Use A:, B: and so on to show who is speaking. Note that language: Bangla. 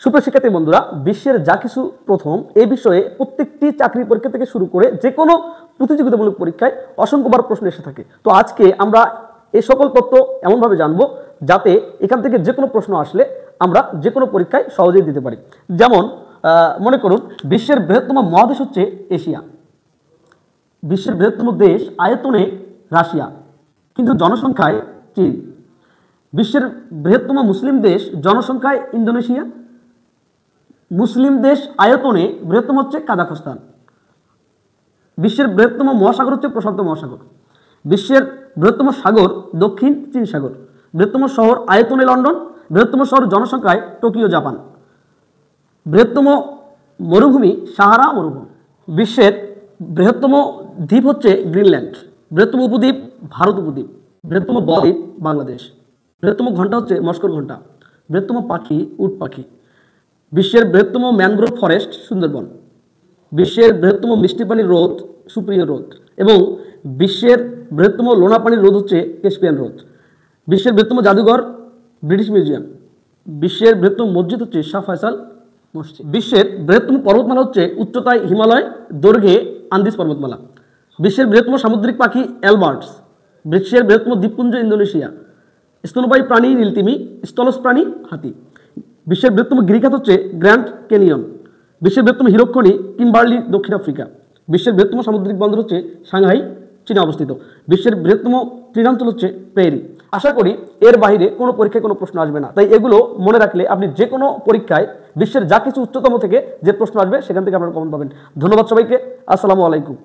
A: সুপ্রিয় শিক্ষার্থী বন্ধুরা, বিশ্বের যা কিছু প্রথম এই বিষয়ে প্রত্যেকটি চাকরি পরীক্ষা থেকে শুরু করে যে কোনো প্রতিযোগিতামূলক পরীক্ষায় অসংখ্যবার প্রশ্ন এসে থাকে। তো আজকে আমরা এই সকল তথ্য এমনভাবে জানবো যাতে এখান থেকে যে কোনো প্রশ্ন আসলে আমরা যে কোনো পরীক্ষায় সহজেই দিতে পারি। যেমন মনে করুন, বিশ্বের বৃহত্তম মহাদেশ হচ্ছে এশিয়া, বিশ্বের বৃহত্তম দেশ আয়তনে রাশিয়া কিন্তু জনসংখ্যায় চীন, বিশ্বের বৃহত্তম মুসলিম দেশ জনসংখ্যায় ইন্দোনেশিয়া, মুসলিম দেশ আয়তনে বৃহত্তম হচ্ছে কাজাখস্তান, বিশ্বের বৃহত্তম মহাসাগর হচ্ছে প্রশান্ত মহাসাগর, বিশ্বের বৃহত্তম সাগর দক্ষিণ চীন সাগর, বৃহত্তম শহর আয়তনে লন্ডন, বৃহত্তম শহর জনসংখ্যায় টোকিও জাপান, বৃহত্তম মরুভূমি সাহারা মরুভূমি, বিশ্বের বৃহত্তম দ্বীপ হচ্ছে গ্রিনল্যান্ড, বৃহত্তম উপদ্বীপ ভারত উপদ্বীপ, বৃহত্তম বদ্বীপ বাংলাদেশ, বৃহত্তম ঘন্টা হচ্ছে মস্কোর ঘন্টা, বৃহত্তম পাখি উট পাখি, বিশ্বের বৃহত্তম ম্যানগ্রোভ ফরেস্ট সুন্দরবন, বিশ্বের বৃহত্তম মিষ্টি পানির হ্রদ সুপ্রিয় হ্রদ এবং বিশ্বের বৃহত্তম লোনা পানির হ্রদ হচ্ছে ক্যাস্পিয়ান হ্রদ, বিশ্বের বৃহত্তম জাদুঘর ব্রিটিশ মিউজিয়াম, বিশ্বের বৃহত্তম মসজিদ হচ্ছে শাহ ফয়সাল মসজিদ, বিশ্বের বৃহত্তম পর্বতমালা হচ্ছে উচ্চতায় হিমালয়, দৈর্ঘ্যে আন্দিজ পর্বতমালা, বিশ্বের বৃহত্তম সামুদ্রিক পাখি অ্যালবার্টস, বিশ্বের বৃহত্তম দ্বীপপুঞ্জ ইন্দোনেশিয়া, স্তন্যপায়ী প্রাণী নীলতিমি, স্থলজ প্রাণী হাতি, বিশ্বের বৃহত্তম গিরিখাত হচ্ছে গ্র্যান্ড ক্যানিয়ন, বিশ্বের বৃহত্তম হিরোক্ষণি কিম্বার্লি দক্ষিণ আফ্রিকা, বিশ্বের বৃহত্তম সামুদ্রিক বন্দর হচ্ছে সাংহাই চীনে অবস্থিত, বিশ্বের বৃহত্তম ক্রীড়াঞ্চল হচ্ছে প্রেরি। আশা করি এর বাইরে কোনো পরীক্ষায় কোনো প্রশ্ন আসবে না, তাই এগুলো মনে রাখলে আপনি যে কোনো পরীক্ষায় বিশ্বের যা কিছু উচ্চতম থেকে যে প্রশ্ন আসবে সেখান থেকে আপনারা কমন পাবেন। ধন্যবাদ সবাইকে, আসসালামু আলাইকুম।